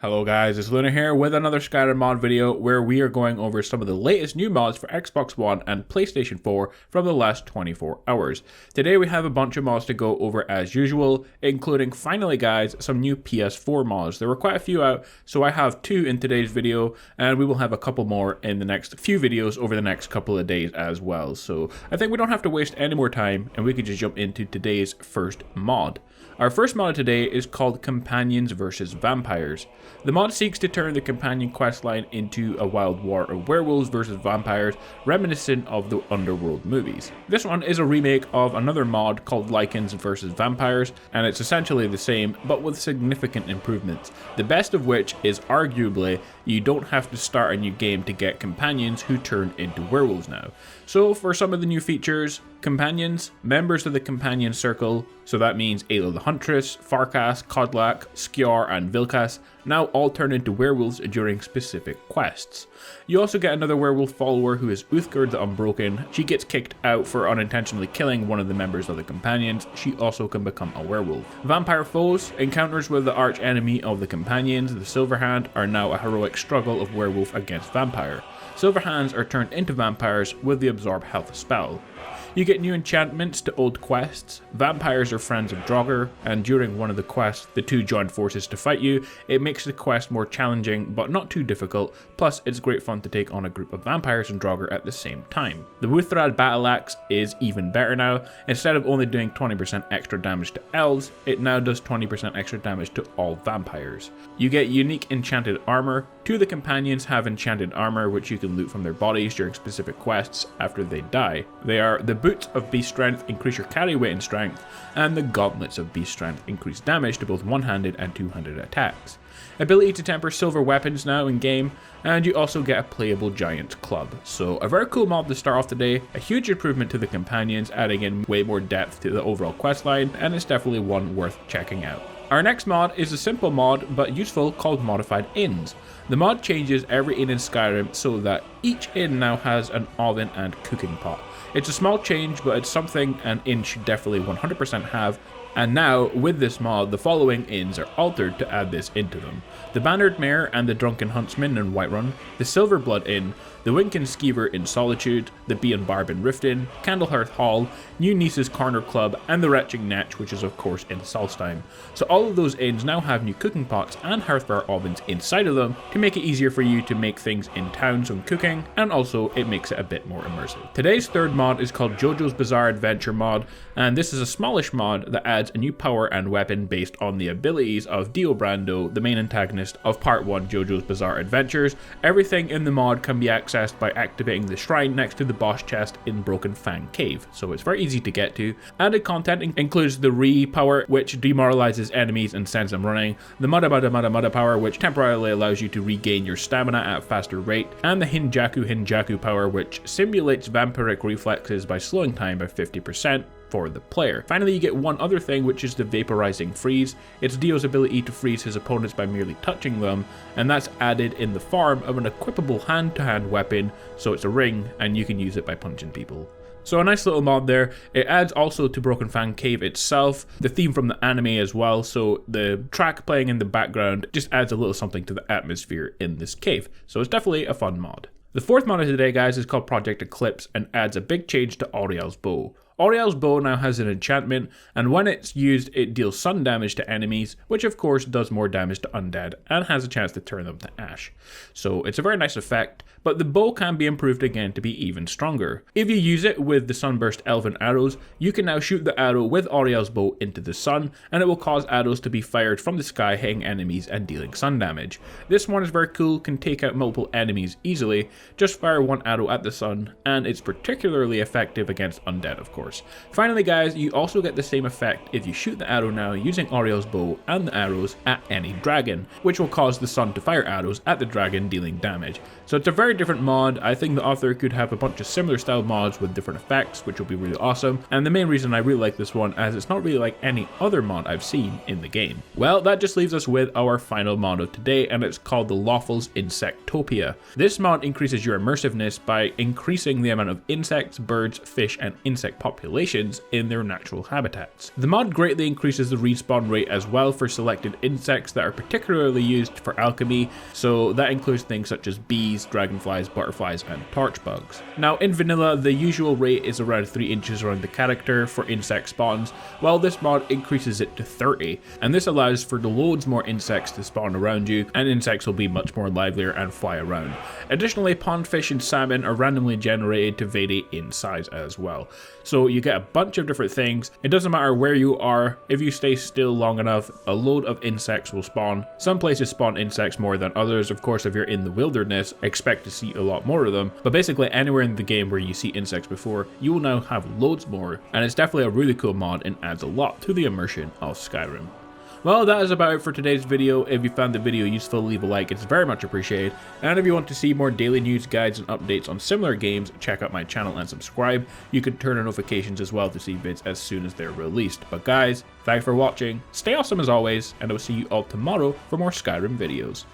Hello guys, it's Luna here with another Skyrim mod video where we are going over some of the latest new mods for Xbox One and PlayStation 4 from the last 24 hours. Today we have a bunch of mods to go over as usual, including finally guys, some new PS4 mods. There were quite a few out, so I have 2 in today's video and we will have a couple more in the next few videos over the next couple of days as well. So I think we don't have to waste any more time and we can just jump into today's first mod. Our first mod today is called Companions vs Vampires. The mod seeks to turn the companion questline into a wild war of werewolves versus vampires, reminiscent of the Underworld movies. This one is a remake of another mod called Lycans vs Vampires, and it's essentially the same, but with significant improvements. The best of which is arguably you don't have to start a new game to get companions who turn into werewolves now. So for some of the new features, companions, members of the companion circle, so that means Ayla the Huntress, Farkas, Kodlak, Skjor and Vilkas, now all turn into werewolves during specific quests. You also get another werewolf follower who is Uthgerd the Unbroken. She gets kicked out for unintentionally killing one of the members of the companions. She also can become a werewolf. Vampire foes, encounters with the arch enemy of the companions, the Silverhand, are now a heroic struggle of werewolf against vampire. Silverhands are turned into vampires with the Absorb Health spell. You get new enchantments to old quests. Vampires are friends of Draugr, and during one of the quests, the two join forces to fight you. It makes the quest more challenging, but not too difficult, plus it's great fun to take on a group of vampires and Draugr at the same time. The Wuthrad Battle Axe is even better now. Instead of only doing 20% extra damage to elves, it now does 20% extra damage to all vampires. You get unique enchanted armor. 2 of the companions have enchanted armor, which you can loot from their bodies during specific quests after they die. They are the Boots of Beast Strength, increase your carry weight and strength, and the Gauntlets of Beast Strength, increase damage to both one-handed and two-handed attacks. Ability to temper silver weapons now in game, and you also get a playable giant club. So a very cool mod to start off today, a huge improvement to the companions, adding in way more depth to the overall questline, and it's definitely one worth checking out. Our next mod is a simple mod but useful called Modified Inns. The mod changes every inn in Skyrim so that each inn now has an oven and cooking pot. It's a small change, but it's something an inn should definitely 100% have. And now, with this mod, the following inns are altered to add this into them. The Bannered Mare and the Drunken Huntsman in Whiterun, the Silverblood Inn, the Winkin Skeever in Solitude, the Bee and Barb in Riften, Candlehearth Hall, New Niece's Corner Club, and the Retching Netch, which is of course in Solstheim. So all of those inns now have new cooking pots and hearthbar ovens inside of them to make it easier for you to make things in towns when cooking, and also it makes it a bit more immersive. Today's third mod is called JoJo's Bizarre Adventure mod, and this is a smallish mod that adds a new power and weapon based on the abilities of Dio Brando, the main antagonist of Part 1 JoJo's Bizarre Adventures. Everything in the mod can be accessed by activating the shrine next to the boss chest in Broken Fang Cave, so it's very easy to get to. Added content includes the Re power, which demoralizes enemies and sends them running, the Mada power, which temporarily allows you to regain your stamina at a faster rate, and the Hinjaku power, which simulates vampiric reflexes by slowing time by 50%. For the player. Finally, you get one other thing, which is the Vaporizing Freeze. It's Dio's ability to freeze his opponents by merely touching them, and that's added in the form of an equipable hand-to-hand weapon, so it's a ring, and you can use it by punching people. So a nice little mod there. It adds also to Broken Fang Cave itself, the theme from the anime as well, so the track playing in the background just adds a little something to the atmosphere in this cave. So it's definitely a fun mod. The fourth mod of today, guys, is called Project Eclipse and adds a big change to Auriel's Bow. Auriel's Bow now has an enchantment, and when it's used, it deals sun damage to enemies, which of course does more damage to undead, and has a chance to turn them to ash. So it's a very nice effect, but the bow can be improved again to be even stronger. If you use it with the Sunburst Elven arrows, you can now shoot the arrow with Auriel's Bow into the sun, and it will cause arrows to be fired from the sky hitting enemies and dealing sun damage. This one is very cool, can take out multiple enemies easily, just fire one arrow at the sun, and it's particularly effective against undead of course. Finally guys, you also get the same effect if you shoot the arrow now using Auriel's Bow and the arrows at any dragon, which will cause the sun to fire arrows at the dragon dealing damage. So it's a very different mod. I think the author could have a bunch of similar style mods with different effects, which will be really awesome, and the main reason I really like this one as it's not really like any other mod I've seen in the game. Well, that just leaves us with our final mod of today, and it's called the Lawful Z Insectopia. This mod increases your immersiveness by increasing the amount of insects, birds, fish, and insect populations populations in their natural habitats. The mod greatly increases the respawn rate as well for selected insects that are particularly used for alchemy, so that includes things such as bees, dragonflies, butterflies, and torch bugs. Now in vanilla, the usual rate is around 3 inches around the character for insect spawns, while this mod increases it to 30, and this allows for loads more insects to spawn around you, and insects will be much more livelier and fly around. Additionally, pondfish and salmon are randomly generated to vary in size as well. So you get a bunch of different things. It doesn't matter where you are, if you stay still long enough, a load of insects will spawn. Some places spawn insects more than others. Of course, if you're in the wilderness, expect to see a lot more of them. But basically anywhere in the game where you see insects before, you will now have loads more, and it's definitely a really cool mod and adds a lot to the immersion of Skyrim. Well, that is about it for today's video. If you found the video useful, leave a like, it's very much appreciated. And if you want to see more daily news, guides, and updates on similar games, check out my channel and subscribe. You can turn on notifications as well to see vids as soon as they're released. But guys, thanks for watching, stay awesome as always, and I will see you all tomorrow for more Skyrim videos.